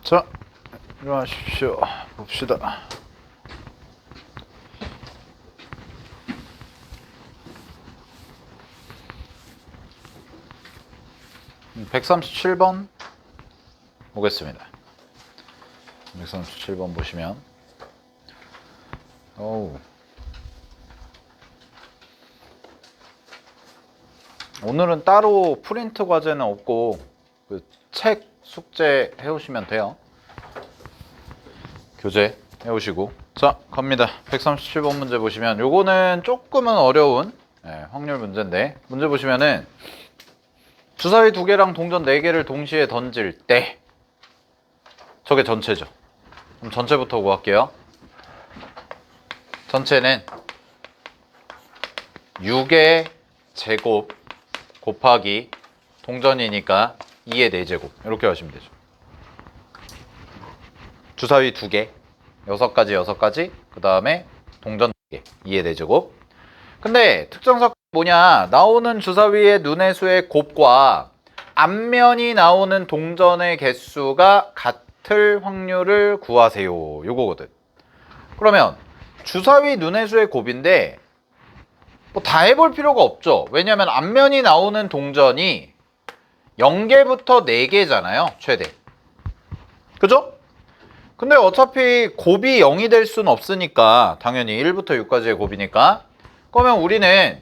자, 일어나십시오. 봅시다. 음, 137번 보겠습니다. 137번 보시면 오늘은 따로 프린트 과제는 없고 그 책 숙제 해오시면 돼요. 교재 해오시고. 자, 갑니다. 137번 문제 보시면 요거는 조금은 어려운 확률 문제인데, 문제 보시면은 주사위 2개랑 동전 4개를 동시에 던질 때, 저게 전체죠. 그럼 전체부터 구할게요. 전체는 6의 제곱 곱하기 동전이니까 2의 4제곱 이렇게 하시면 되죠. 주사위 2개 6가지 6가지, 그 다음에 동전 4개 2의 4제곱. 근데 특정 사건이 뭐냐, 나오는 주사위의 눈의 수의 곱과 앞면이 나오는 동전의 개수가 같을 확률을 구하세요, 요거거든. 그러면 주사위 눈의 수의 곱인데 뭐 다 해볼 필요가 없죠. 왜냐면 앞면이 나오는 동전이 0개부터 4개잖아요, 최대. 그죠? 근데 어차피 곱이 0이 될 수는 없으니까, 당연히 1부터 6까지의 곱이니까, 그러면 우리는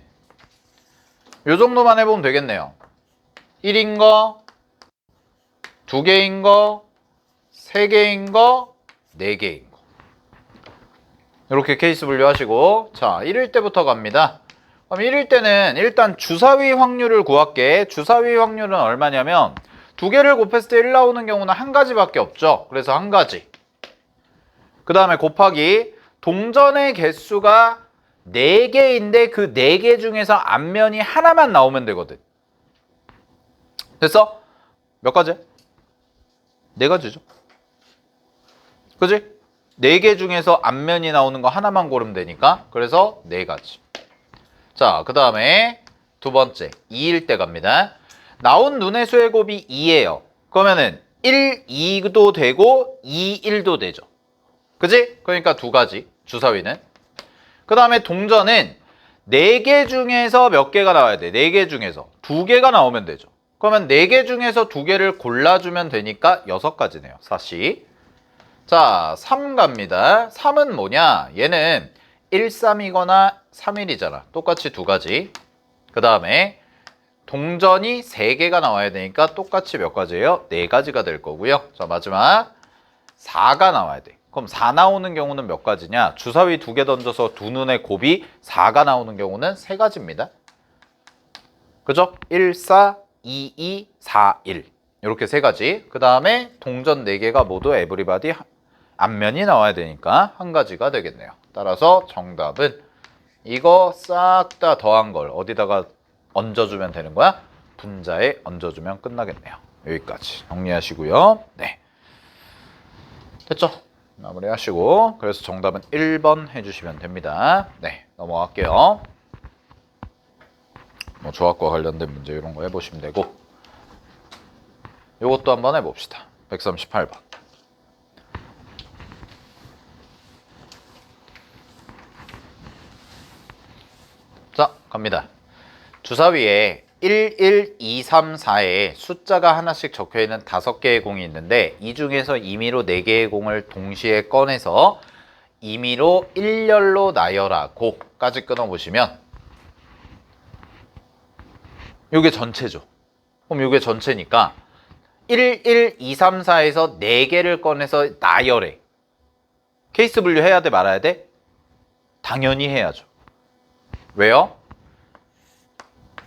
요 정도만 해보면 되겠네요. 1인 거, 2개인 거, 3개인 거, 4개인 거. 이렇게 케이스 분류하시고, 자, 1일 때부터 갑니다. 그럼 1일 때는 일단 주사위 확률을 구할게. 주사위 확률은 얼마냐면 2개를 곱했을 때 1 나오는 경우는 한 가지밖에 없죠. 그래서 한 가지. 그 다음에 곱하기 동전의 개수가 4개인데 그 4개 중에서 앞면이 하나만 나오면 되거든. 됐어? 몇 가지? 4가지죠. 그지? 4개 중에서 앞면이 나오는 거 하나만 고르면 되니까, 그래서 4가지. 자, 그 다음에 두 번째 2일 때 갑니다. 나온 눈의 수의 곱이 2예요. 그러면은 1, 2도 되고 2, 1도 되죠. 그지? 그러니까 2가지 주사위는. 그 다음에 동전은 4개 중에서 몇 개가 나와야 돼? 4개 중에서 2개가 나오면 되죠. 그러면 4개 중에서 2개를 골라주면 되니까 6가지네요. 사시. 자, 3 갑니다. 3은 뭐냐? 얘는 1, 3이거나 3일이잖아. 똑같이 2가지. 그 다음에 동전이 3개가 나와야 되니까 똑같이 몇 가지예요? 4가지가 될 거고요. 자, 마지막 4가 나와야 돼. 그럼 4 나오는 경우는 몇 가지냐? 주사위 2개 던져서 두 눈의 곱이 4가 나오는 경우는 3가지입니다. 그죠? 1, 4, 2, 2, 4, 1. 이렇게 3가지. 그 다음에 동전 4개가 모두 에브리바디 앞면이 나와야 되니까 한 가지가 되겠네요. 따라서 정답은 이거 싹 다 더한 걸 어디다가 얹어주면 되는 거야? 분자에 얹어주면 끝나겠네요. 여기까지 정리하시고요. 네, 됐죠? 마무리하시고, 그래서 정답은 1번 해주시면 됩니다. 네, 넘어갈게요. 뭐 조합과 관련된 문제 이런 거 해보시면 되고, 이것도 한번 해봅시다. 138번. 자, 갑니다. 주사위에 1, 1, 2, 3, 4에 숫자가 하나씩 적혀있는 5개의 공이 있는데, 이 중에서 임의로 4개의 공을 동시에 꺼내서 임의로 일렬로 나열하고 까지 끊어보시면 이게 전체죠. 그럼 이게 전체니까 1, 1, 2, 3, 4에서 4개를 꺼내서 나열해. 케이스 분류 해야 돼, 말아야 돼? 당연히 해야죠. 왜요?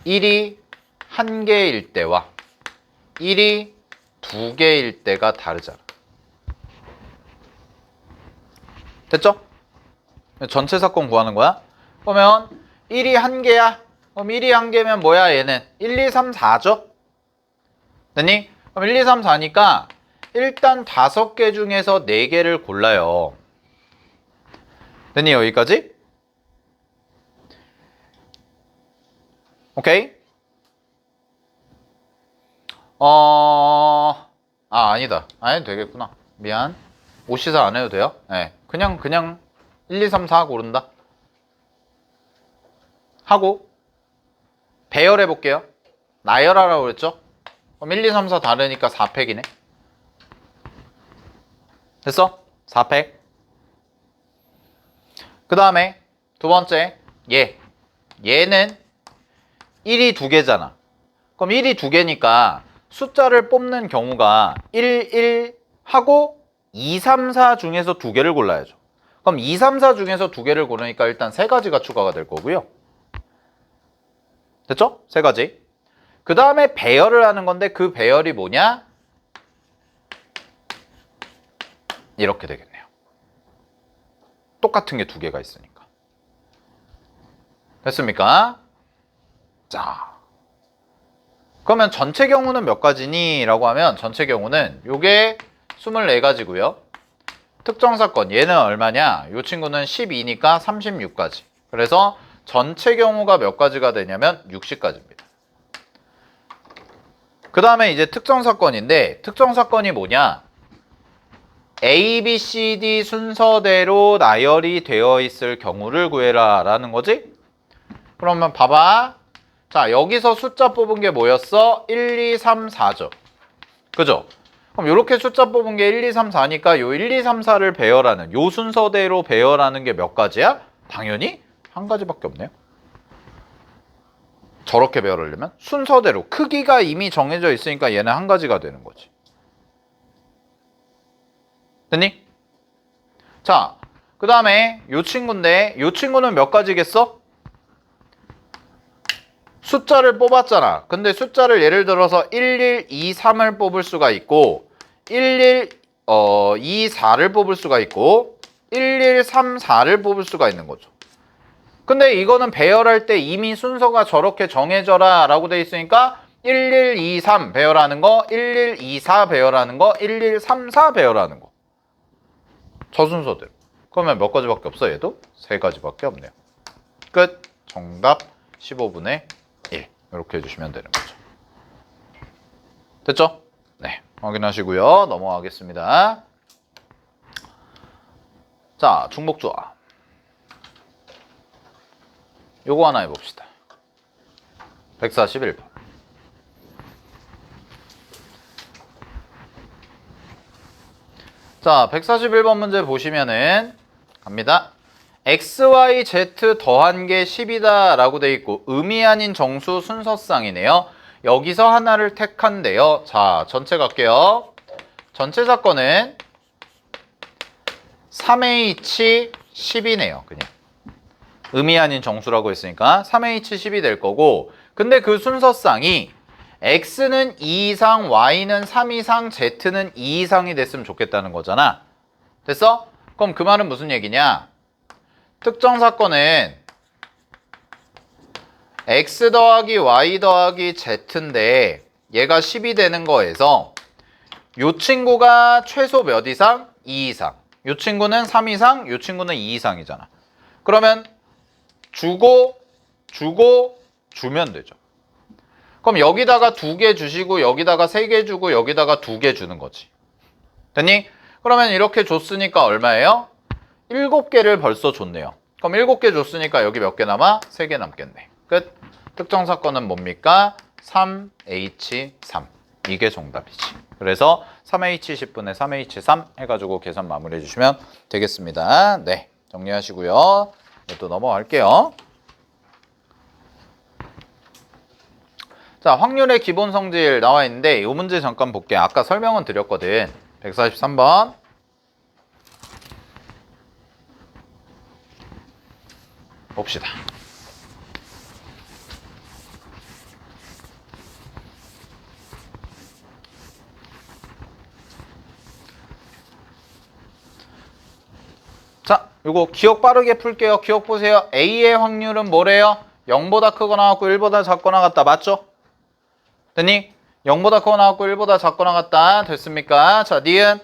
1이 1개일 때와 1이 2개일 때가 다르잖아. 됐죠? 전체 사건 구하는 거야. 그러면 1이 1개야. 그럼 1이 1개면 뭐야, 얘는? 1, 2, 3, 4죠? 됐니? 그럼 1, 2, 3, 4니까 일단 5개 중에서 4개를 골라요. 됐니? 여기까지? 오케이? 아니다. 아니, 되겠구나. 미안. 5시사 안 해도 돼요? 네. 그냥 1, 2, 3, 4 고른다. 하고 배열해 볼게요. 나열하라고 그랬죠? 그럼 1, 2, 3, 4 다르니까 4팩이네. 됐어? 4팩. 그 다음에 두 번째 얘는 1이 두 개잖아. 그럼 1이 두 개니까 숫자를 뽑는 경우가 1, 1 하고 2, 3, 4 중에서 두 개를 골라야죠. 그럼 2, 3, 4 중에서 두 개를 고르니까 일단 세 가지가 추가가 될 거고요. 됐죠? 세 가지. 그 다음에 배열을 하는 건데 그 배열이 뭐냐? 이렇게 되겠네요. 똑같은 게 두 개가 있으니까. 됐습니까? 자, 그러면 전체 경우는 몇 가지니? 라고 하면 전체 경우는 요게 24가지고요. 특정 사건 얘는 얼마냐? 요 친구는 12니까 36가지. 그래서 전체 경우가 몇 가지가 되냐면 60가지입니다. 그 다음에 이제 특정 사건인데 특정 사건이 뭐냐? A, B, C, D 순서대로 나열이 되어 있을 경우를 구해라 라는 거지? 그러면 봐봐. 자, 여기서 숫자 뽑은 게 뭐였어? 1, 2, 3, 4죠. 그죠? 그럼 이렇게 숫자 뽑은 게 1, 2, 3, 4니까 요 1, 2, 3, 4를 배열하는 요 순서대로 배열하는 게 몇 가지야? 당연히 한 가지밖에 없네요. 저렇게 배열하려면 순서대로 크기가 이미 정해져 있으니까 얘는 한 가지가 되는 거지. 됐니? 자, 그 다음에 요 친구인데 요 친구는 몇 가지겠어? 숫자를 뽑았잖아. 근데 숫자를 예를 들어서 1, 1, 2, 3을 뽑을 수가 있고 1, 1, 2, 4를 뽑을 수가 있고 1, 1, 3, 4를 뽑을 수가 있는 거죠. 근데 이거는 배열할 때 이미 순서가 저렇게 정해져라 라고 돼 있으니까 1, 1, 2, 3 배열하는 거 1, 1, 2, 4 배열하는 거 1, 1, 3, 4 배열하는 거. 저 순서대로. 그러면 몇 가지밖에 없어 얘도? 세 가지밖에 없네요. 끝. 정답 15분의 1 이렇게 해주시면 되는 거죠. 됐죠? 네, 확인하시고요. 넘어가겠습니다. 자, 중복조화. 요거 하나 해봅시다. 141번. 자, 141번 문제 보시면은 갑니다. x, y, z 더한 게 10이다 라고 돼 있고 음이 아닌 정수 순서쌍이네요. 여기서 하나를 택한대요. 자, 전체 갈게요. 전체 사건은 3h 10이네요. 그냥 음이 아닌 정수라고 했으니까 3h 10이 될 거고, 근데 그 순서쌍이 x는 2 이상, y는 3 이상, z는 2 이상이 됐으면 좋겠다는 거잖아. 됐어? 그럼 그 말은 무슨 얘기냐? 특정 사건은 x 더하기 y 더하기 z인데 얘가 10이 되는 거에서 요 친구가 최소 몇 이상? 2 이상. 요 친구는 3 이상, 요 친구는 2 이상이잖아. 그러면 주고 주면 되죠. 그럼 여기다가 2개 주시고 여기다가 3개 주고 여기다가 2개 주는 거지. 됐니? 그러면 이렇게 줬으니까 얼마예요? 7개를 벌써 줬네요. 그럼 7개 줬으니까 여기 몇 개 남아? 3개 남겠네. 끝. 특정 사건은 뭡니까? 3H3. 이게 정답이지. 그래서 3H10분의 3H3 해가지고 계산 마무리해 주시면 되겠습니다. 네, 정리하시고요. 또 넘어갈게요. 자, 확률의 기본 성질 나와 있는데 이 문제 잠깐 볼게요. 아까 설명은 드렸거든. 143번. 봅시다. 자, 요거 기억 빠르게 풀게요. 기억 보세요. A의 확률은 뭐래요? 0보다 크거나 같고 1보다 작거나 같다. 맞죠? 됐니? 0보다 크거나 같고 1보다 작거나 같다. 됐습니까? 자, 니은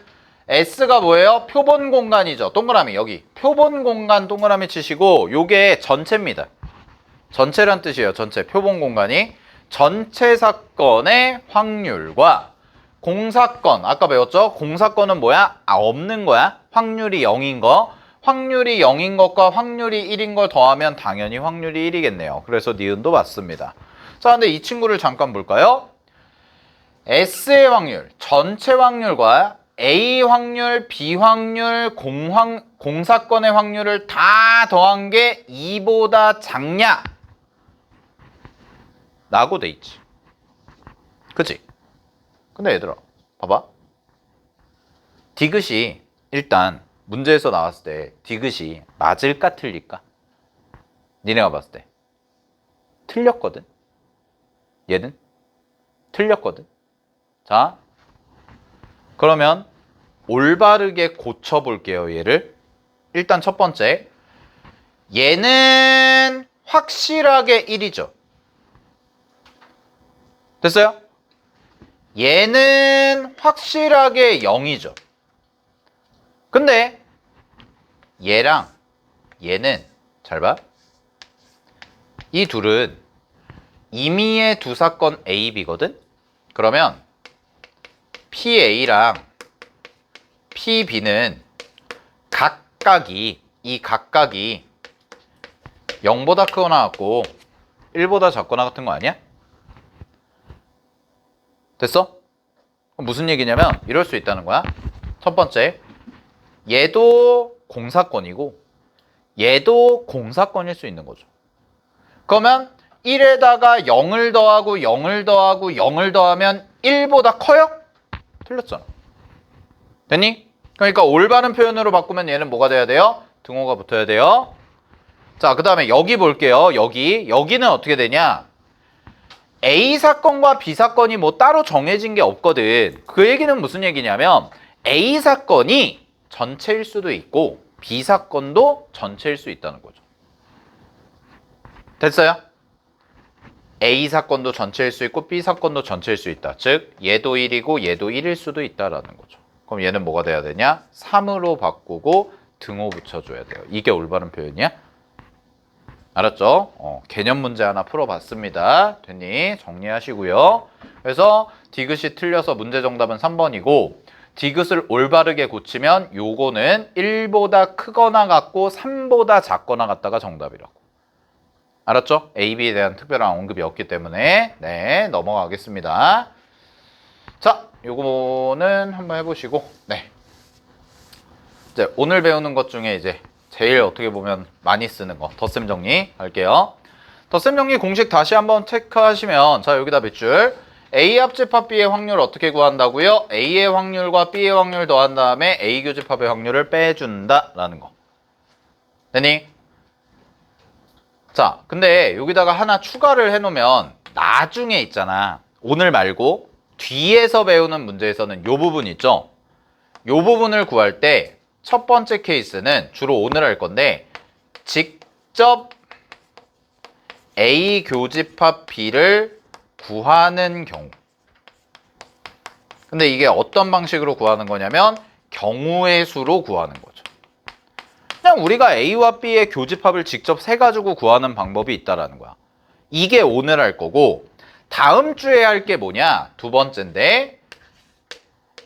S가 뭐예요? 표본 공간이죠. 동그라미 여기. 표본 공간 동그라미 치시고 요게 전체입니다. 전체란 뜻이에요. 전체. 표본 공간이. 전체 사건의 확률과 공사건 아까 배웠죠? 공사건은 뭐야? 없는 거야. 확률이 0인 거. 확률이 0인 것과 확률이 1인 걸 더하면 당연히 확률이 1이겠네요. 그래서 니은도 맞습니다. 자, 근데 이 친구를 잠깐 볼까요? S의 확률, 전체 확률과 A 확률, B 확률, 공사건의 확률을 다 더한 게 2보다 작냐? 라고 돼 있지. 그치? 근데 얘들아, 봐봐. 디귿이 일단 문제에서 나왔을 때 디귿이 맞을까 틀릴까? 니네가 봤을 때 틀렸거든? 얘는 틀렸거든? 자, 그러면 올바르게 고쳐볼게요, 얘를. 일단 첫 번째, 얘는 확실하게 1이죠. 됐어요? 얘는 확실하게 0이죠. 근데 얘랑 얘는 잘 봐. 이 둘은 임의의 두 사건 A, B거든? 그러면 PA랑 PB는 각각이 0보다 크거나 같고 1보다 작거나 같은 거 아니야? 됐어? 그럼 무슨 얘기냐면 이럴 수 있다는 거야. 첫 번째, 얘도 공사건이고 얘도 공사건일 수 있는 거죠. 그러면 1에다가 0을 더하고 0을 더하고 0을 더하면 1보다 커요? 틀렸잖아. 됐니? 그러니까 올바른 표현으로 바꾸면 얘는 뭐가 돼야 돼요? 등호가 붙어야 돼요. 자, 그 다음에 여기 볼게요. 여기는 어떻게 되냐? A 사건과 B 사건이 뭐 따로 정해진 게 없거든. 그 얘기는 무슨 얘기냐면 A 사건이 전체일 수도 있고 B 사건도 전체일 수 있다는 거죠. 됐어요? A 사건도 전체일 수 있고 B 사건도 전체일 수 있다. 즉 얘도 1이고 얘도 1일 수도 있다라는 거죠. 그럼 얘는 뭐가 돼야 되냐? 3으로 바꾸고 등호 붙여줘야 돼요. 이게 올바른 표현이야? 알았죠? 개념 문제 하나 풀어봤습니다. 됐니? 정리하시고요. 그래서 디귿이 틀려서 문제 정답은 3번이고 디귿을 올바르게 고치면 요거는 1보다 크거나 같고 3보다 작거나 같다가 정답이라고. 알았죠? A, B에 대한 특별한 언급이 없기 때문에 네, 넘어가겠습니다. 자, 요거는 한번 해보시고 네. 이제 오늘 배우는 것 중에 이제 제일 어떻게 보면 많이 쓰는 거 덧셈 정리 할게요. 덧셈 정리 공식 다시 한번 체크하시면 자, 여기다 몇 줄? A 합집합 B의 확률 어떻게 구한다고요? A의 확률과 B의 확률 더한 다음에 A 교집합의 확률을 빼준다라는 거. 됐니? 자, 근데 여기다가 하나 추가를 해놓으면 나중에 있잖아. 오늘 말고 뒤에서 배우는 문제에서는 요 부분 있죠? 요 부분을 구할 때 첫 번째 케이스는 주로 오늘 할 건데 직접 A 교집합 B를 구하는 경우. 근데 이게 어떤 방식으로 구하는 거냐면 경우의 수로 구하는 거죠. 그냥 우리가 A와 B의 교집합을 직접 세가지고 구하는 방법이 있다라는 거야. 이게 오늘 할 거고 다음 주에 할 게 뭐냐? 두 번째인데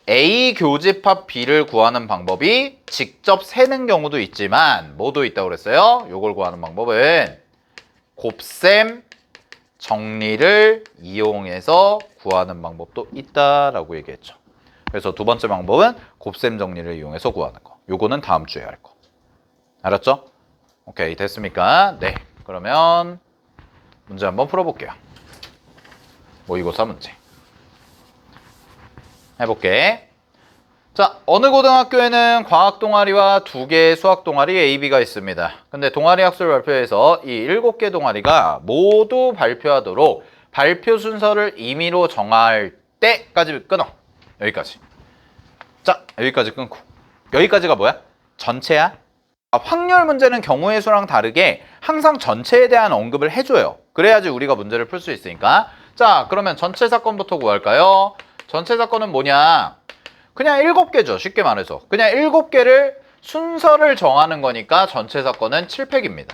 A 교집합 B를 구하는 방법이 직접 세는 경우도 있지만 뭐도 있다고 그랬어요? 요걸 구하는 방법은 곱셈 정리를 이용해서 구하는 방법도 있다라고 얘기했죠. 그래서 두 번째 방법은 곱셈 정리를 이용해서 구하는 거. 요거는 다음 주에 할 거. 알았죠? 오케이, 됐습니까? 네, 그러면 문제 한번 풀어볼게요. 모의고사 문제 해볼게. 자, 어느 고등학교에는 과학 동아리와 2개의 수학 동아리 A, B가 있습니다. 근데 동아리 학술 발표에서 이 7개 동아리가 모두 발표하도록 발표 순서를 임의로 정할 때까지 끊어. 여기까지. 자, 여기까지 끊고. 여기까지가 뭐야? 전체야. 확률 문제는 경우의 수랑 다르게 항상 전체에 대한 언급을 해줘요. 그래야지 우리가 문제를 풀 수 있으니까. 자, 그러면 전체 사건부터 구할까요? 전체 사건은 뭐냐? 그냥 7개죠. 쉽게 말해서. 그냥 7개를 순서를 정하는 거니까 전체 사건은 7팩입니다.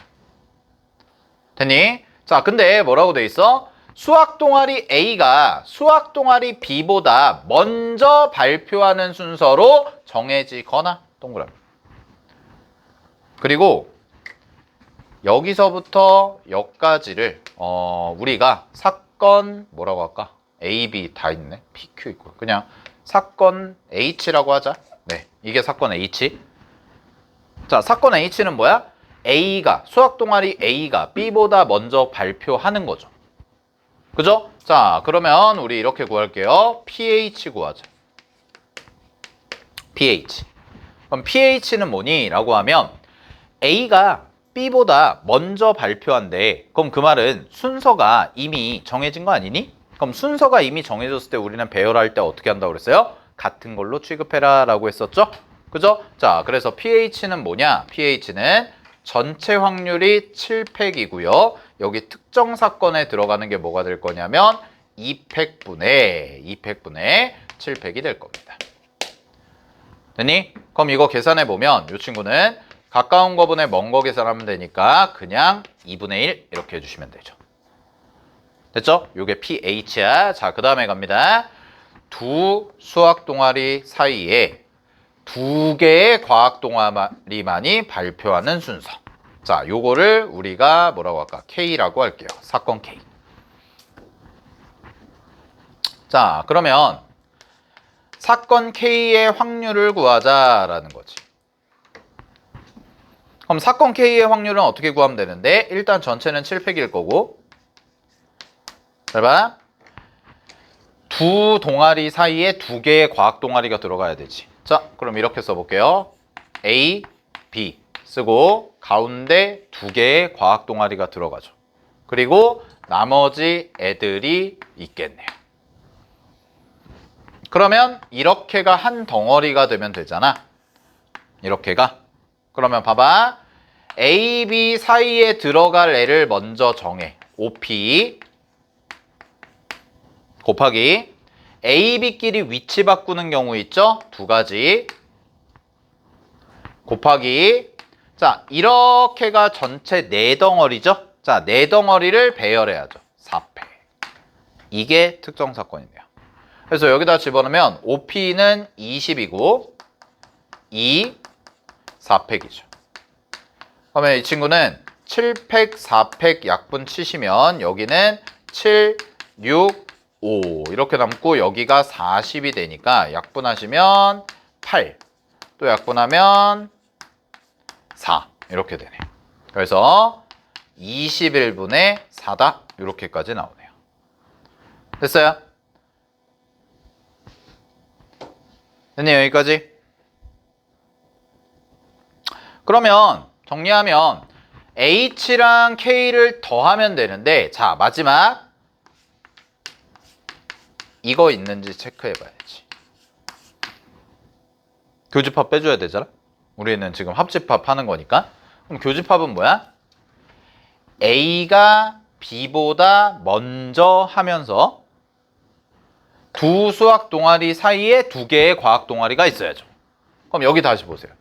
됐니? 자, 근데 뭐라고 돼 있어? 수학 동아리 A가 수학 동아리 B보다 먼저 발표하는 순서로 정해지거나 동그라미. 그리고 여기서부터 여기까지를 우리가 사건 뭐라고 할까? A, B 다 있네. P, Q 있고. 그냥 사건 H라고 하자. 네, 이게 사건 H. 자, 사건 H는 뭐야? A가 수학 동아리 A가 B보다 먼저 발표하는 거죠. 그죠? 자, 그러면 우리 이렇게 구할게요. pH 구하자. pH. 그럼 pH는 뭐니? 라고 하면 A가 B보다 먼저 발표한대. 그럼 그 말은 순서가 이미 정해진 거 아니니? 그럼 순서가 이미 정해졌을 때 우리는 배열할 때 어떻게 한다고 그랬어요? 같은 걸로 취급해라 라고 했었죠? 그죠? 자, 그래서 pH는 뭐냐? pH는 전체 확률이 7팩이고요. 여기 특정 사건에 들어가는 게 뭐가 될 거냐면 2팩분의 7팩이 될 겁니다. 됐니? 그럼 이거 계산해 보면 이 친구는 가까운 거분의 먼 거 계산하면 되니까 그냥 2분의 1 이렇게 해주시면 되죠. 됐죠? 요게 pH야. 자, 그 다음에 갑니다. 두 수학 동아리 사이에 두 개의 과학 동아리만이 발표하는 순서. 자, 요거를 우리가 뭐라고 할까? K라고 할게요. 사건 K. 자, 그러면 사건 K의 확률을 구하자라는 거지. 그럼 사건 K의 확률은 어떻게 구하면 되는데? 일단 전체는 7팩일 거고. 잘 봐. 두 동아리 사이에 두 개의 과학 동아리가 들어가야 되지. 자, 그럼 이렇게 써볼게요. A, B 쓰고 가운데 두 개의 과학 동아리가 들어가죠. 그리고 나머지 애들이 있겠네요. 그러면 이렇게가 한 덩어리가 되면 되잖아. 이렇게가. 그러면 봐봐. A, B 사이에 들어갈 애를 먼저 정해. OP 곱하기 A, B끼리 위치 바꾸는 경우 있죠? 두 가지. 곱하기 자, 이렇게가 전체 4덩어리죠? 자, 4덩어리를 배열해야죠. 4팩. 이게 특정 사건이네요. 그래서 여기다 집어넣으면 OP는 20이고 2, 4팩이죠. 그러면 이 친구는 7팩, 4팩 약분 치시면 여기는 7, 6, 5 이렇게 남고 여기가 40이 되니까 약분하시면 8, 또 약분하면 4 이렇게 되네요. 그래서 21분의 4다 이렇게까지 나오네요. 됐어요? 됐네요, 여기까지? 그러면 정리하면 H랑 K를 더하면 되는데 자, 마지막 이거 있는지 체크해 봐야지. 교집합 빼줘야 되잖아? 우리는 지금 합집합 하는 거니까. 그럼 교집합은 뭐야? A가 B보다 먼저 하면서 두 수학 동아리 사이에 두 개의 과학 동아리가 있어야죠. 그럼 여기 다시 보세요.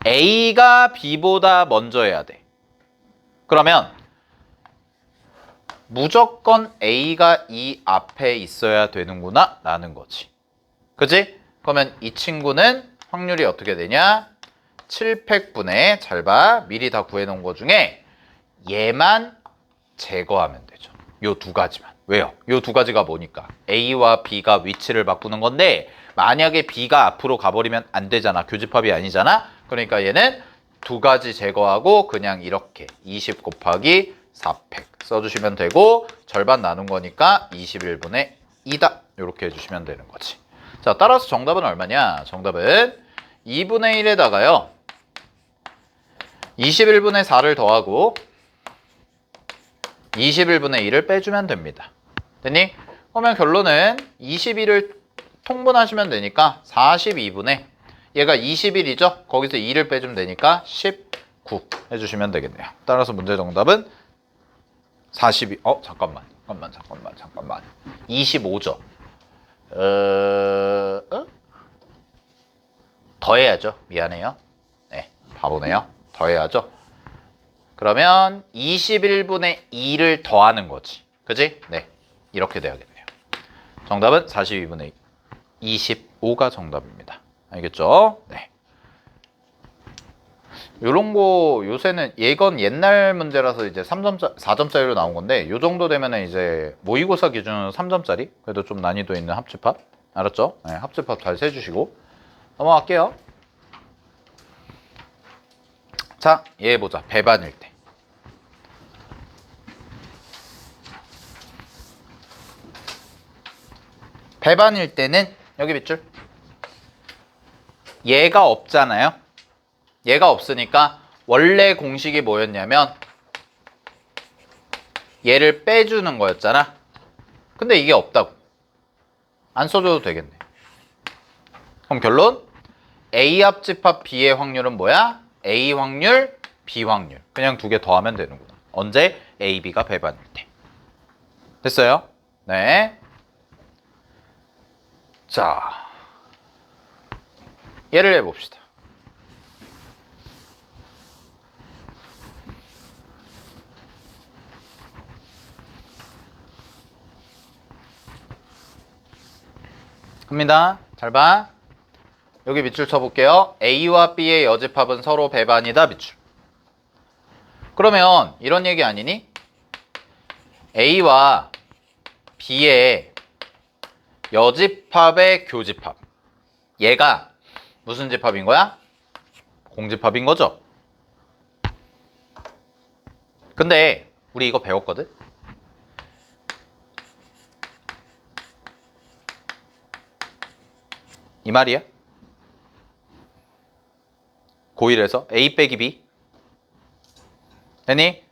A가 B보다 먼저 해야 돼. 그러면 무조건 A가 이 앞에 있어야 되는구나 라는 거지. 그치? 그러면 이 친구는 확률이 어떻게 되냐? 7팩분의 잘 봐. 미리 다 구해놓은 거 중에 얘만 제거하면 되죠. 요 두 가지만. 왜요? 요 두 가지가 뭐니까? A와 B가 위치를 바꾸는 건데 만약에 B가 앞으로 가버리면 안 되잖아. 교집합이 아니잖아. 그러니까 얘는 두 가지 제거하고 그냥 이렇게 20 곱하기 4팩 써주시면 되고 절반 나눈 거니까 21분의 2다. 이렇게 해주시면 되는 거지. 자, 따라서 정답은 얼마냐? 정답은 2분의 1에다가요. 21분의 4를 더하고 21분의 1을 빼주면 됩니다. 됐니? 그러면 결론은 21을 통분하시면 되니까 42분의 얘가 21이죠? 거기서 2를 빼주면 되니까 19 해주시면 되겠네요. 따라서 문제 정답은 42, 잠깐만. 25죠. 더해야죠. 미안해요. 네, 바보네요. 더해야죠. 그러면 21분의 2를 더하는 거지. 그지? 네. 이렇게 돼야겠네요. 정답은 42분의 25가 정답입니다. 알겠죠? 네. 요런 거 요새는 예건 옛날 문제라서 이제 3점짜 4점짜리로 나온 건데 요 정도 되면은 이제 모의고사 기준으로 3점짜리 그래도 좀 난이도 있는 합집합 알았죠? 네, 합집합 잘 세주시고 넘어갈게요. 자, 얘 보자. 배반일 때. 배반일 때는 여기 밑줄 얘가 없잖아요. 얘가 없으니까 원래 공식이 뭐였냐면 얘를 빼주는 거였잖아. 근데 이게 없다고. 안 써줘도 되겠네. 그럼 결론 A 합집합 B의 확률은 뭐야? A 확률, B 확률. 그냥 두 개 더하면 되는구나. 언제? A, B가 배반일 때. 됐어요? 네. 자, 예를 해봅시다. 갑니다. 잘 봐. 여기 밑줄 쳐볼게요. A와 B의 여집합은 서로 배반이다. 밑줄. 그러면 이런 얘기 아니니? A와 B의 여집합의 교집합. 얘가 무슨 집합인 거야? 공집합인 거죠. 근데 우리 이거 배웠거든? 이 말이야? 고1에서 A 빼기 B 되니?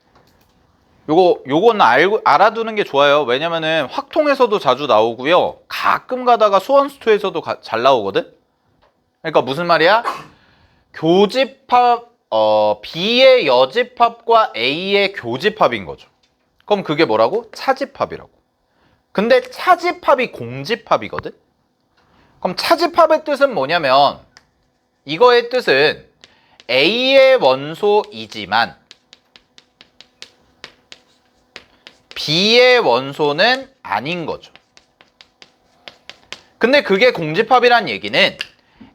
요건 알아두는 게 좋아요. 왜냐면은 확통에서도 자주 나오고요. 가끔 가다가 수원수투에서도 잘 나오거든? 그러니까 무슨 말이야? 교집합, B의 여집합과 A의 교집합인 거죠. 그럼 그게 뭐라고? 차집합이라고. 근데 차집합이 공집합이거든? 그럼 차집합의 뜻은 뭐냐면 이거의 뜻은 A의 원소이지만 B의 원소는 아닌 거죠. 근데 그게 공집합이란 얘기는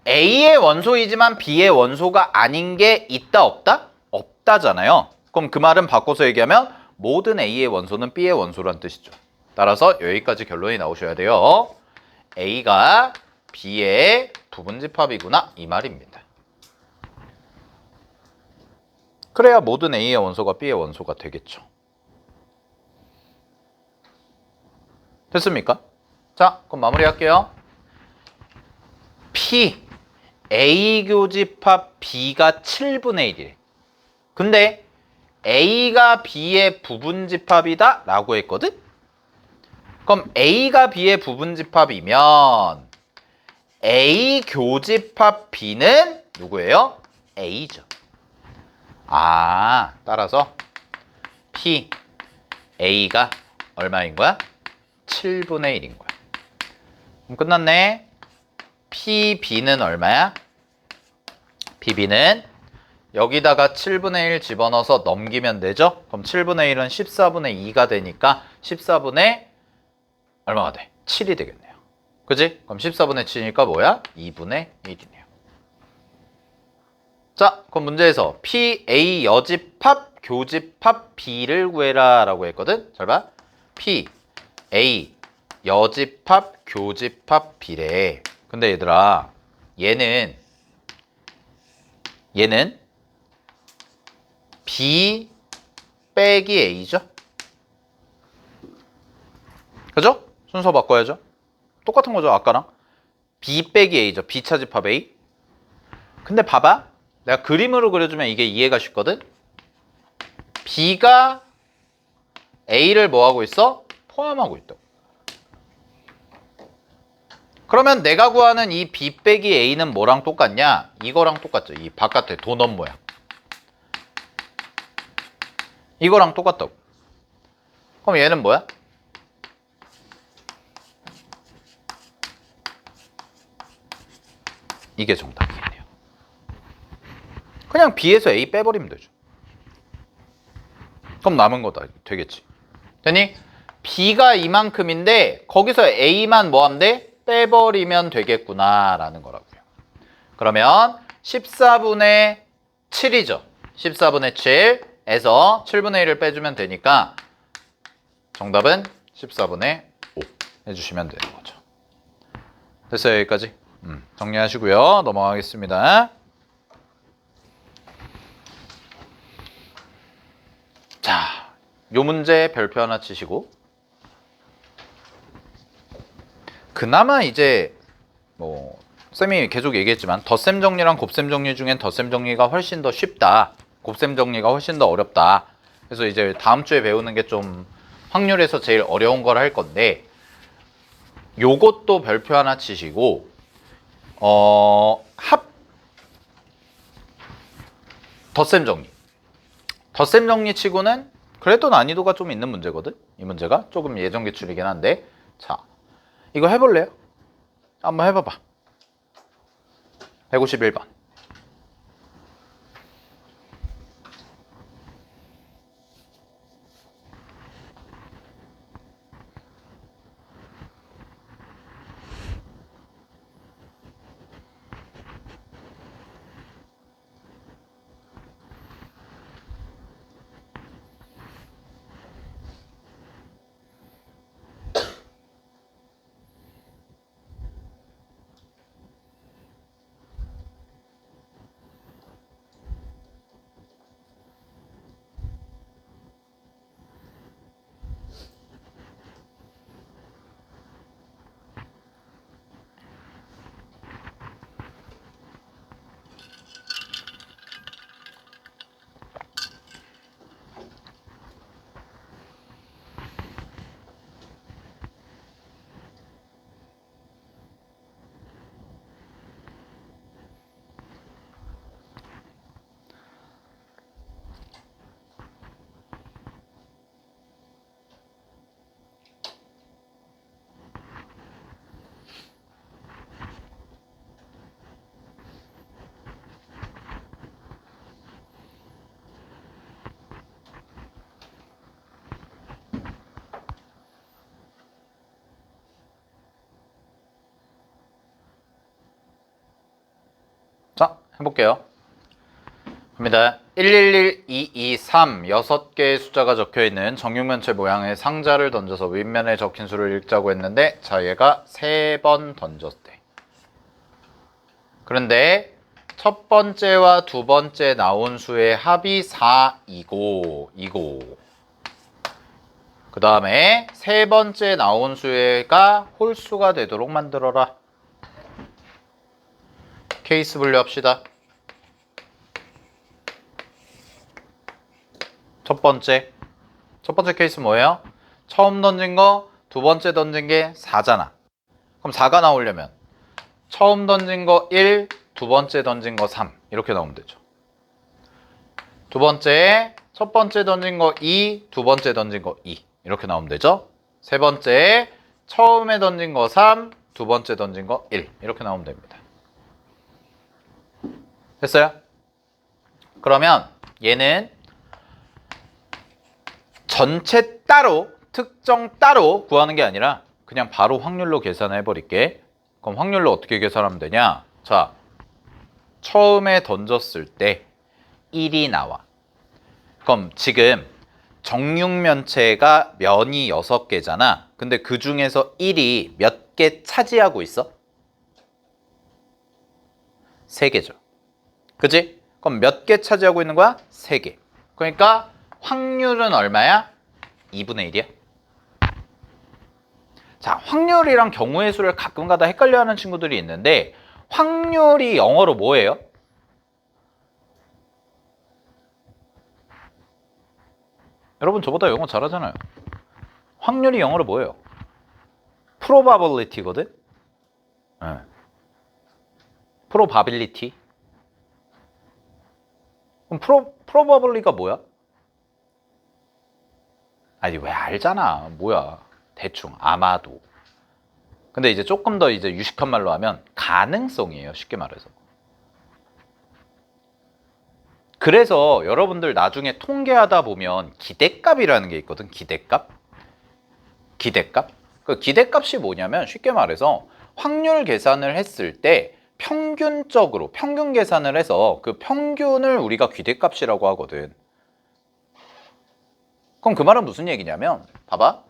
A의 원소이지만 B의 원소가 아닌 게 있다 없다? 없다잖아요. 그럼 그 말은 바꿔서 얘기하면 모든 A의 원소는 B의 원소란 뜻이죠. 따라서 여기까지 결론이 나오셔야 돼요. A가 B의 부분집합이구나 이 말입니다. 그래야 모든 A의 원소가 B의 원소가 되겠죠. 됐습니까? 자, 그럼 마무리할게요. P, A 교집합 B가 7분의 1이래. 근데 A가 B의 부분집합이다 라고 했거든? 그럼 A가 B의 부분집합이면 A 교집합 B는 누구예요? A죠. 아, 따라서 P, A가 얼마인 거야? 7분의 1인 거야. 그럼 끝났네. PB는 얼마야? PB는 여기다가 7분의 1 집어넣어서 넘기면 되죠? 그럼 7분의 1은 14분의 2가 되니까 14분의 얼마가 돼? 7이 되겠네요. 그지? 그럼 14분의 7이니까 뭐야? 2분의 1이네요. 자, 그럼 문제에서 PA 여집합, 교집합 B를 구해라 라고 했거든? 잘 봐. PA 여집합, 교집합 B래. 근데 얘들아, 얘는 B 빼기 A죠? 그죠? 순서 바꿔야죠. 똑같은 거죠, 아까랑. B 빼기 A죠. B 차집합 A. 근데 봐봐. 내가 그림으로 그려주면 이게 이해가 쉽거든? B가 A를 뭐하고 있어? 포함하고 있다고. 그러면 내가 구하는 이 B 빼기 A는 뭐랑 똑같냐? 이거랑 똑같죠. 이 바깥에 도넛 모양. 이거랑 똑같다고. 그럼 얘는 뭐야? 이게 정답이겠네요. 그냥 B에서 A 빼버리면 되죠. 그럼 남은 거다 되겠지. 되니? B가 이만큼인데 거기서 A만 뭐 하면 돼? 빼버리면 되겠구나 라는 거라고요. 그러면 14분의 7이죠. 14분의 7에서 7분의 1을 빼주면 되니까 정답은 14분의 5 해주시면 되는 거죠. 됐어요, 여기까지? 정리하시고요. 넘어가겠습니다. 자, 요 문제 별표 하나 치시고, 그나마 이제 뭐 쌤이 계속 얘기했지만 덧셈 정리랑 곱셈 정리 중엔 덧셈 정리가 훨씬 더 쉽다. 곱셈 정리가 훨씬 더 어렵다. 그래서 이제 다음 주에 배우는 게 좀 확률에서 제일 어려운 걸 할 건데, 요것도 별표 하나 치시고, 덧셈 정리. 덧셈 정리 치고는 그래도 난이도가 좀 있는 문제거든. 이 문제가 조금 예정 기출이긴 한데, 자, 이거 해볼래요? 한번 해봐봐. 151번. 자, 해볼게요. 갑니다. 111223 6개의 숫자가 적혀있는 정육면체 모양의 상자를 던져서 윗면에 적힌 수를 읽자고 했는데, 자, 얘가 3번 던졌대. 그런데 첫 번째와 두 번째 나온 수의 합이 4이고 그 다음에 세 번째 나온 수가 홀수가 되도록 만들어라. 케이스 분류합시다. 첫 번째 케이스 뭐예요? 처음 던진 거, 두 번째 던진 게 4잖아. 그럼 4가 나오려면 처음 던진 거 1, 두 번째 던진 거 3 이렇게 나오면 되죠. 두 번째, 첫 번째 던진 거 2, 두 번째 던진 거 2 이렇게 나오면 되죠. 세 번째, 처음에 던진 거 3, 두 번째 던진 거 1 이렇게 나오면 됩니다. 됐어요? 그러면 얘는 전체 따로, 특정 따로 구하는 게 아니라 그냥 바로 확률로 계산해 버릴게. 그럼 확률로 어떻게 계산하면 되냐? 자, 처음에 던졌을 때 1이 나와. 그럼 지금 정육면체가 면이 6개잖아. 근데 그 중에서 1이 몇 개 차지하고 있어? 3개죠. 그치? 그럼 몇 개 차지하고 있는 거야? 3개. 그러니까 확률은 얼마야? 2분의 1이야. 자, 확률이랑 경우의 수를 가끔가다 헷갈려하는 친구들이 있는데, 확률이 영어로 뭐예요? 여러분 저보다 영어 잘하잖아요. 확률이 영어로 뭐예요? probability거든? 네. probability. 그럼 probably가 뭐야? 아니 왜 알잖아. 뭐야? 대충 아마도. 근데 이제 조금 더 이제 유식한 말로 하면 가능성이에요. 쉽게 말해서. 그래서 여러분들 나중에 통계하다 보면 기대값이라는 게 있거든. 기대값. 기대값? 그 기대값이 뭐냐면 쉽게 말해서 확률 계산을 했을 때 평균적으로 평균 계산을 해서 그 평균을 우리가 기대값이라고 하거든. 그럼 그 말은 무슨 얘기냐면 봐봐.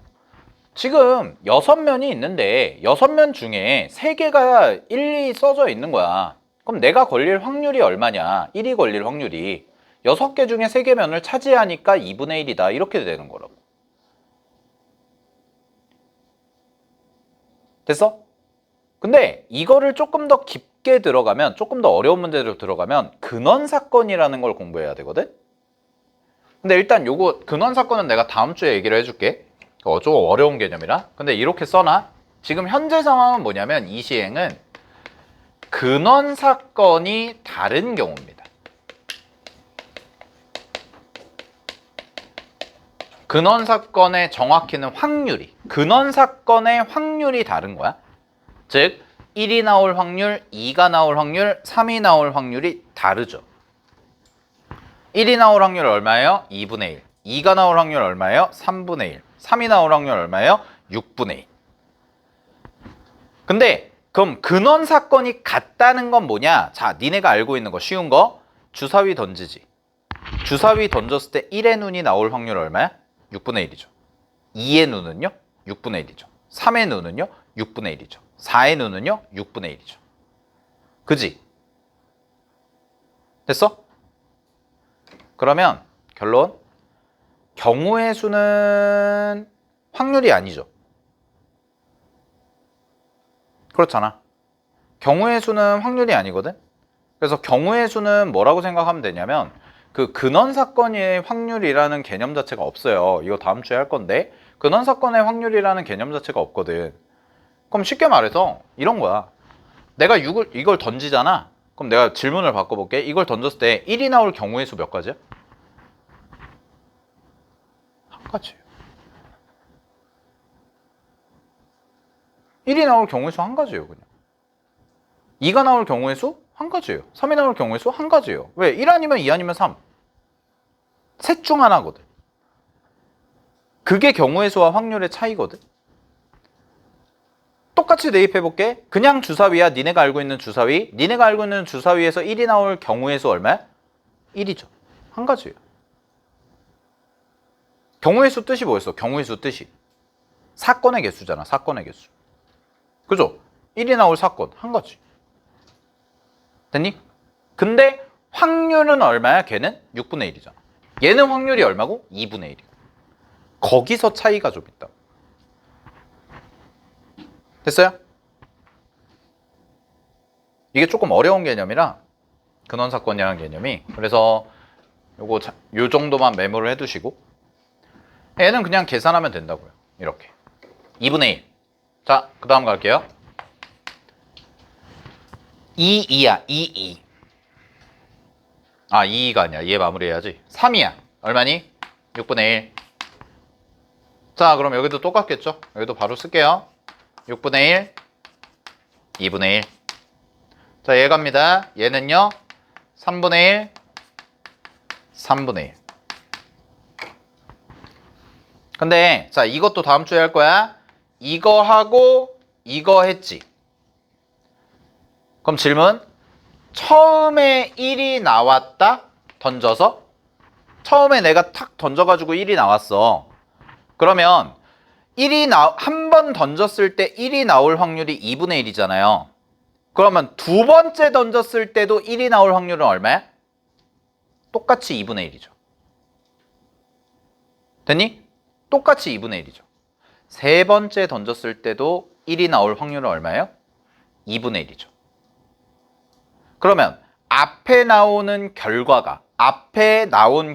지금 6면이 있는데 6면 중에 3개가 1, 2 써져 있는 거야. 그럼 내가 걸릴 확률이 얼마냐? 1이 걸릴 확률이 6개 중에 3개 면을 차지하니까 2분의 1이다. 이렇게 되는 거라고. 됐어? 근데 이거를 조금 더 깊게 들어가면, 조금 더 어려운 문제로 들어가면 근원사건이라는 걸 공부해야 되거든? 근데 일단 요거 근원사건은 내가 다음 주에 얘기를 해줄게. 조금 어려운 개념이라. 근데 이렇게 써놔. 지금 현재 상황은 뭐냐면 이 시행은 근원사건이 다른 경우입니다. 근원사건의 정확히는 확률이, 근원사건의 확률이 다른 거야. 즉 1이 나올 확률, 2가 나올 확률, 3이 나올 확률이 다르죠. 1이 나올 확률 얼마예요? 2분의 1. 2가 나올 확률 얼마예요? 3분의 1. 3이 나올 확률 얼마예요? 6분의 1. 근데 그럼 근원사건이 같다는 건 뭐냐? 자, 니네가 알고 있는 거 쉬운 거 주사위 던지지. 주사위 던졌을 때 1의 눈이 나올 확률 얼마야? 6분의 1이죠. 2의 눈은요? 6분의 1이죠. 3의 눈은요? 6분의 1이죠. 4의 눈은요? 6분의 1이죠. 그지? 됐어? 그러면 결론 경우의 수는 확률이 아니죠. 그렇잖아. 경우의 수는 확률이 아니거든. 그래서 경우의 수는 뭐라고 생각하면 되냐면 그 근원사건의 확률이라는 개념 자체가 없어요. 이거 다음 주에 할 건데 근원사건의 확률이라는 개념 자체가 없거든. 그럼 쉽게 말해서 이런 거야. 내가 이걸 던지잖아. 그럼 내가 질문을 바꿔볼게. 이걸 던졌을 때 1이 나올 경우의 수 몇 가지야? 한 가지예요. 1이 나올 경우의 수 한 가지예요. 그냥 2가 나올 경우의 수 한 가지예요. 3이 나올 경우의 수 한 가지예요. 왜? 1 아니면 2 아니면 3. 셋 중 하나거든. 그게 경우의 수와 확률의 차이거든. 똑같이 대입해볼게. 그냥 주사위야. 니네가 알고 있는 주사위. 니네가 알고 있는 주사위에서 1이 나올 경우의 수 얼마야? 1이죠. 한 가지예요. 경우의 수 뜻이 뭐였어? 경우의 수 뜻이 사건의 개수잖아. 사건의 개수. 그죠? 1이 나올 사건 한 가지. 됐니? 근데 확률은 얼마야? 걔는 6분의 1이잖아. 얘는 확률이 얼마고? 2분의 1이고. 거기서 차이가 좀 있다. 됐어요? 이게 조금 어려운 개념이라 근원사건이라는 개념이. 그래서 요 정도만 메모를 해두시고 얘는 그냥 계산하면 된다고요. 이렇게 2분의 1. 자, 그 다음 갈게요. 2야 2. 아, 2가 아니야. 얘 마무리해야지. 3이야. 얼마니? 6분의 1. 자, 그럼 여기도 똑같겠죠? 여기도 바로 쓸게요. 6분의 1, 2분의 1. 자, 얘 갑니다. 얘는요. 3분의 1, 3분의 1. 근데 자, 이것도 다음 주에 할 거야. 이거 하고 이거 했지. 그럼 질문. 처음에 1이 나왔다? 던져서? 처음에 내가 탁 던져가지고 1이 나왔어. 그러면 한 번 던졌을 때 1이 나올 확률이 2분의 1이잖아요. 그러면 두 번째 던졌을 때도 1이 나올 확률은 얼마야? 똑같이 2분의 1이죠. 됐니? 똑같이 2분의 1이죠. 세 번째 던졌을 때도 1이 나올 확률은 얼마예요? 2분의 1이죠. 그러면 앞에 나온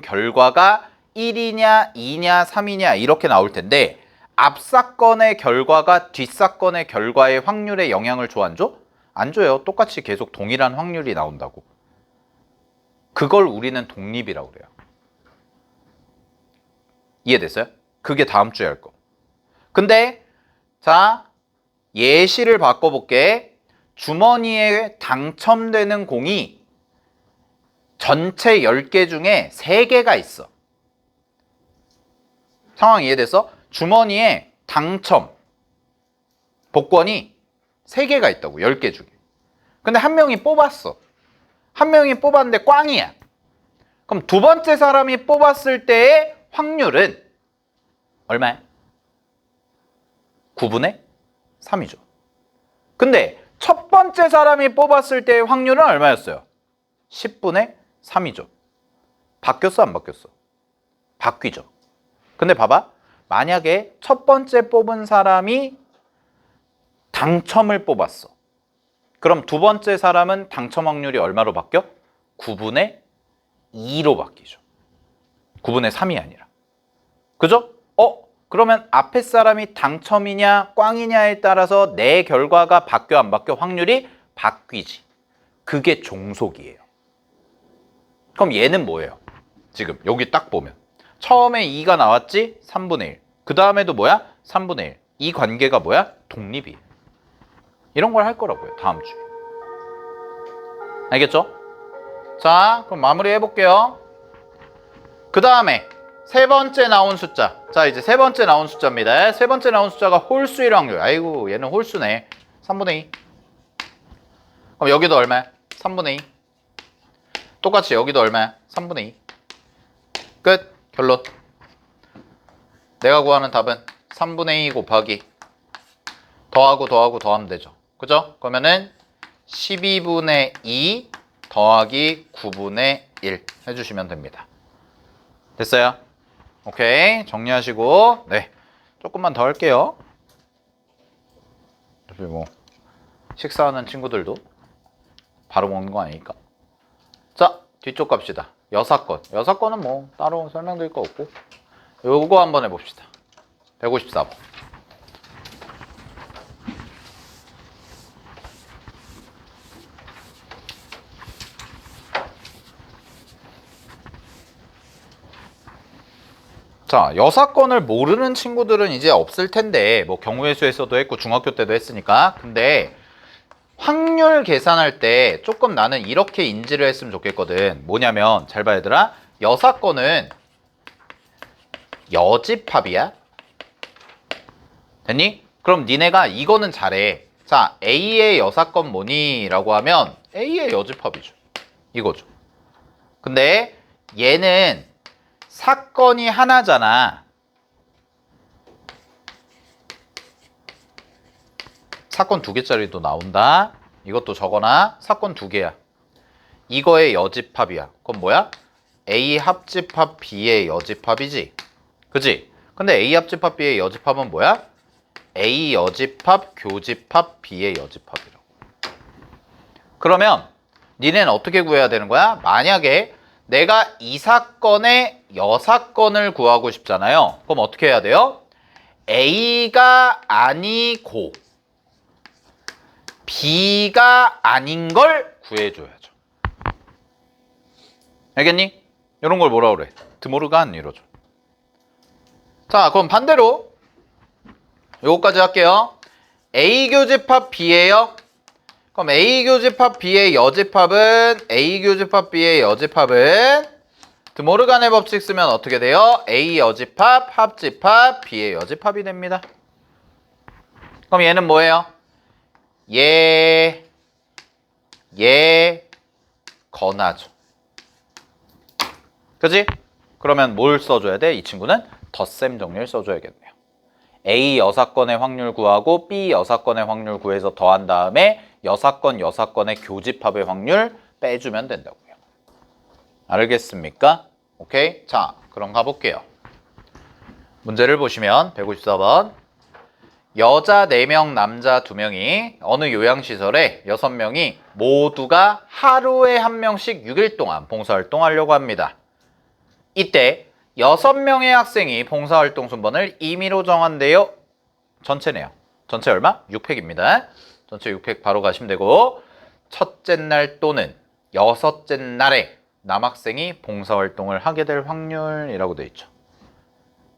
결과가 1이냐 2냐 3이냐 이렇게 나올 텐데 앞사건의 결과가 뒷사건의 결과의 확률에 영향을 줘 안 줘? 안 줘요. 똑같이 계속 동일한 확률이 나온다고. 그걸 우리는 독립이라고 그래요. 이해됐어요? 그게 다음 주에 할 거. 근데 자, 예시를 바꿔볼게. 주머니에 당첨되는 공이 전체 10개 중에 3개가 있어. 상황 이해됐어? 주머니에 당첨 복권이 3개가 있다고. 10개 중에. 근데 한 명이 뽑았어. 한 명이 뽑았는데 꽝이야. 그럼 두 번째 사람이 뽑았을 때의 확률은 얼마야? 9분의 3이죠. 근데 첫 번째 사람이 뽑았을 때의 확률은 얼마였어요? 10분의 3이죠. 바뀌었어, 안 바뀌었어? 바뀌죠. 근데 봐봐. 만약에 첫 번째 뽑은 사람이 당첨을 뽑았어. 그럼 두 번째 사람은 당첨 확률이 얼마로 바뀌어? 9분의 2로 바뀌죠. 9분의 3이 아니라. 그죠? 그러면 앞에 사람이 당첨이냐 꽝이냐에 따라서 내 결과가 바뀌어 안 바뀌어? 확률이 바뀌지. 그게 종속이에요. 그럼 얘는 뭐예요? 지금 여기 딱 보면 처음에 2가 나왔지? 3분의 1. 그 다음에도 뭐야? 3분의 1. 이 관계가 뭐야? 독립이에요. 이런 걸 할 거라고요. 다음 주에. 알겠죠? 자, 그럼 마무리 해볼게요. 그 다음에 세 번째 나온 숫자. 자, 이제 세 번째 나온 숫자입니다. 세 번째 나온 숫자가 홀수일 확률. 아이고, 얘는 홀수네. 3분의 2. 그럼 여기도 얼마야? 3분의 2. 똑같이 여기도 얼마야? 3분의 2. 끝. 결론. 내가 구하는 답은 3분의 2 곱하기 더하고 더하면 되죠. 그죠? 그러면은 12분의 2 더하기 9분의 1 해주시면 됩니다. 됐어요? 오케이. 정리하시고, 네. 조금만 더 할게요. 어차피 뭐, 식사하는 친구들도 바로 먹는 거 아니니까. 자, 뒤쪽 갑시다. 여사건. 여사건은 뭐, 따로 설명드릴 거 없고. 요거 한번 해봅시다. 154번. 자, 여사건을 모르는 친구들은 이제 없을 텐데, 뭐 경우의 수에서도 했고 중학교 때도 했으니까. 근데 확률 계산할 때 조금 나는 이렇게 인지를 했으면 좋겠거든. 뭐냐면 잘 봐 얘들아. 여사건은 여집합이야. 됐니? 그럼 니네가 이거는 잘해. 자, A의 여사건 뭐니? 라고 하면 A의 여집합이죠. 이거죠. 근데 얘는 사건이 하나잖아. 사건 2개짜리도 나온다. 이것도 적어놔. 사건 2개야. 이거의 여집합이야. 그럼 뭐야? A 합집합 B의 여집합이지. 그지? 근데 A 합집합 B의 여집합은 뭐야? A 여집합 교집합 B의 여집합이라고. 그러면 니네는 어떻게 구해야 되는 거야? 만약에 내가 이 사건의 여사건을 구하고 싶잖아요. 그럼 어떻게 해야 돼요? A가 아니고 B가 아닌 걸 구해줘야죠. 알겠니? 이런 걸 뭐라 그래? 드모르간 이러죠. 자, 그럼 반대로 요거까지 할게요. A 교집합 B예요. 그럼 A 교집합 B의 여집합은 드모르간의 법칙 쓰면 어떻게 돼요? A 여집합 합집합 B의 여집합이 됩니다. 그럼 얘는 뭐예요? 얘 건하죠. 그지? 그러면 뭘 써줘야 돼? 이 친구는 덧셈 정리를 써줘야겠네요. A 여사건의 확률 구하고 B 여사건의 확률 구해서 더한 다음에 여사건의 교집합의 확률 빼주면 된다고요. 알겠습니까? 오케이? 자, 그럼 가볼게요. 문제를 보시면 154번. 여자 4명, 남자 2명이 어느 요양시설에 6명이 모두가 하루에 1명씩 6일 동안 봉사활동하려고 합니다. 이때 6명의 학생이 봉사활동 순번을 임의로 정한대요. 전체네요. 전체 얼마? 6팩입니다. 전체 6팩 바로 가시면 되고, 첫째 날 또는 여섯째 날에 남학생이 봉사활동을 하게 될 확률이라고 되어 있죠.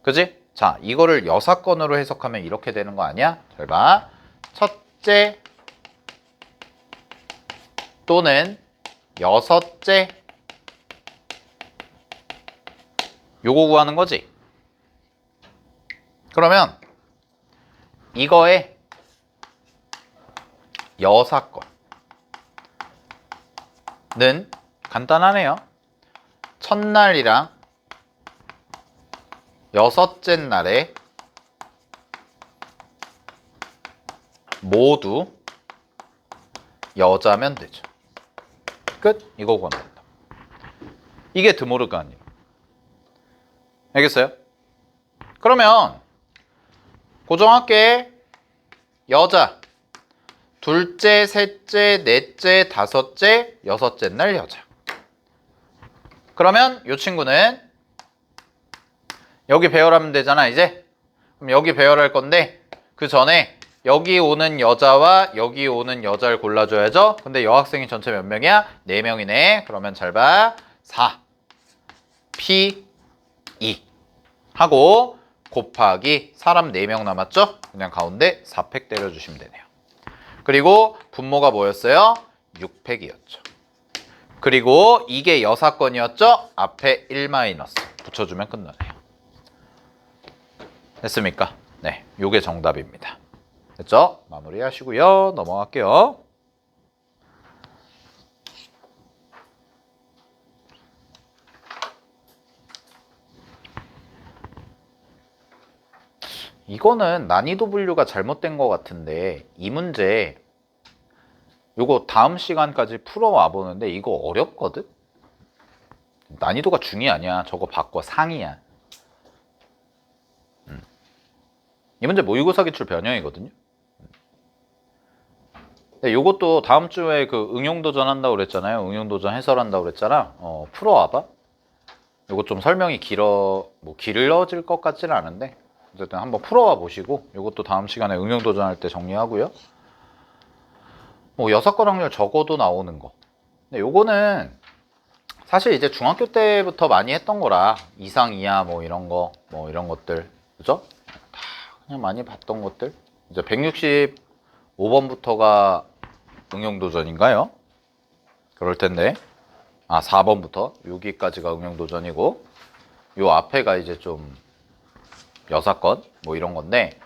그지? 자, 이거를 여사건으로 해석하면 이렇게 되는 거 아니야? 잘 봐. 첫째 또는 여섯째, 요거 구하는 거지. 그러면 이거의 여사건은 간단하네요. 첫날이랑 여섯째 날에 모두 여자면 되죠. 끝. 이거 구합니다. 이게 드모르가 아니에요. 알겠어요? 그러면 고정할게. 여자 둘째, 셋째, 넷째, 다섯째, 여섯째 날 여자. 그러면 이 친구는 여기 배열하면 되잖아 이제. 그럼 여기 배열할 건데 그 전에 여기 오는 여자와 여기 오는 여자를 골라줘야죠. 근데 여학생이 전체 몇 명이야? 4명이네. 그러면 잘 봐. 4 P 2 하고 곱하기 사람 4명 남았죠? 그냥 가운데 4팩 때려주시면 되네요. 그리고 분모가 뭐였어요? 6팩이었죠. 그리고 이게 여사건이었죠? 앞에 1 마이너스 붙여주면 끝나네요. 됐습니까? 네, 요게 정답입니다. 됐죠? 마무리 하시고요. 넘어갈게요. 이거는 난이도 분류가 잘못된 것 같은데 이 문제 요거 다음 시간까지 풀어와 보는데 이거 어렵거든? 난이도가 중이 아니야. 저거 바꿔 상이야. 이 문제 모의고사 기출 변형이거든요. 근데 요것도 다음 주에 그 응용도전 한다고 그랬잖아요. 응용도전 해설한다고 그랬잖아. 풀어와봐. 요거 좀 설명이 길어질 것 같지는 않은데 어쨌든 한번 풀어와 보시고 요것도 다음 시간에 응용도전 할 때 정리하고요. 뭐 여사건 확률 적어도 나오는 거. 근데 요거는 사실 이제 중학교 때부터 많이 했던 거라 이상 이하 뭐 이런 거 뭐 이런 것들 그죠? 다 그냥 많이 봤던 것들. 이제 165번부터가 응용도전인가요? 그럴 텐데 4번부터 여기까지가 응용도전이고 요 앞에가 이제 좀 여사건 뭐 이런 건데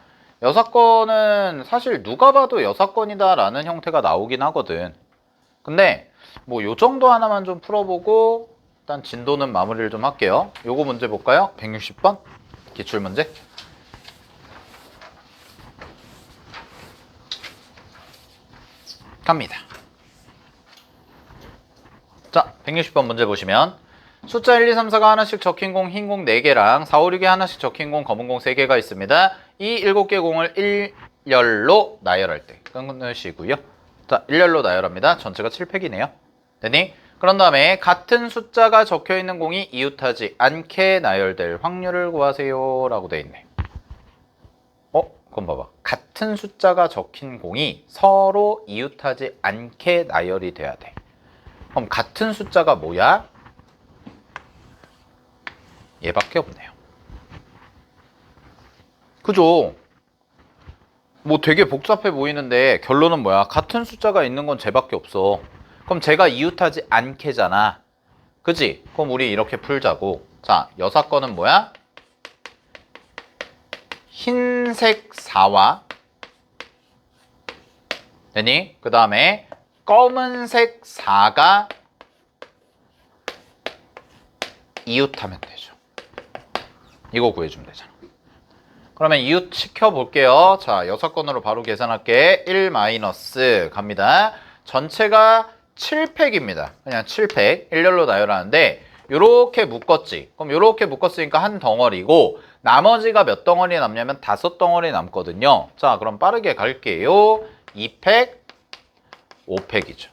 여사건은 사실 누가 봐도 여사건이다 라는 형태가 나오긴 하거든. 근데 뭐 요 정도 하나만 좀 풀어보고 일단 진도는 마무리를 좀 할게요. 요거 문제 볼까요? 160번 기출문제. 갑니다. 자, 160번 문제 보시면 숫자 1, 2, 3, 4가 하나씩 적힌 공, 흰 공 4개랑 4, 5, 6에 하나씩 적힌 공, 검은 공 3개가 있습니다. 이 7개 공을 일렬로 나열할 때 끊으시고요. 자, 일렬로 나열합니다. 전체가 7팩이네요. 되니? 그런 다음에 같은 숫자가 적혀있는 공이 이웃하지 않게 나열될 확률을 구하세요 라고 돼 있네. 그럼 봐봐. 같은 숫자가 적힌 공이 서로 이웃하지 않게 나열이 돼야 돼. 그럼 같은 숫자가 뭐야? 얘밖에 없네요. 그죠? 뭐 되게 복잡해 보이는데 결론은 뭐야? 같은 숫자가 있는 건 쟤밖에 없어. 그럼 쟤가 이웃하지 않게잖아. 그지? 그럼 우리 이렇게 풀자고. 자, 여사건은 뭐야? 흰색 4와 되니? 그 다음에 검은색 4가 이웃하면 되죠. 이거 구해주면 되잖아. 그러면 이웃 시켜볼게요. 자, 여사건으로 바로 계산할게. 1 마이너스 갑니다. 전체가 7팩입니다. 그냥 7팩. 일렬로 나열하는데 요렇게 묶었지. 그럼 요렇게 묶었으니까 한 덩어리고 나머지가 몇 덩어리 남냐면 5덩어리 남거든요. 자, 그럼 빠르게 갈게요. 2팩, 5팩이죠.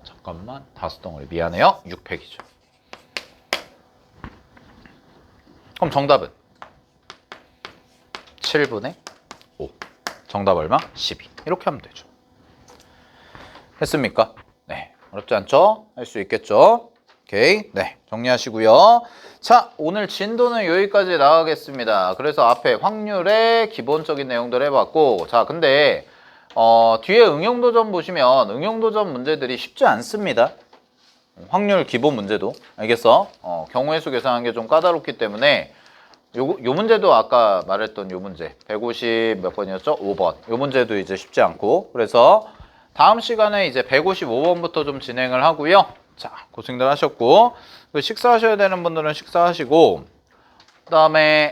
잠깐만. 5덩어리. 미안해요. 6팩이죠. 그럼 정답은 7분의 5. 정답 얼마? 12. 이렇게 하면 되죠. 했습니까? 네. 어렵지 않죠? 할 수 있겠죠? 오케이. 네. 정리하시고요. 자, 오늘 진도는 여기까지 나가겠습니다. 그래서 앞에 확률의 기본적인 내용들 해봤고, 자, 근데 뒤에 응용도전 보시면 응용도전 문제들이 쉽지 않습니다. 확률 기본 문제도. 알겠어? 경우의 수 계산하는 게 좀 까다롭기 때문에 요 문제도 아까 말했던 요 문제 150 몇 번이었죠? 5번. 요 문제도 이제 쉽지 않고 그래서 다음 시간에 이제 155번부터 좀 진행을 하고요. 자, 고생들 하셨고 식사하셔야 되는 분들은 식사하시고 그다음에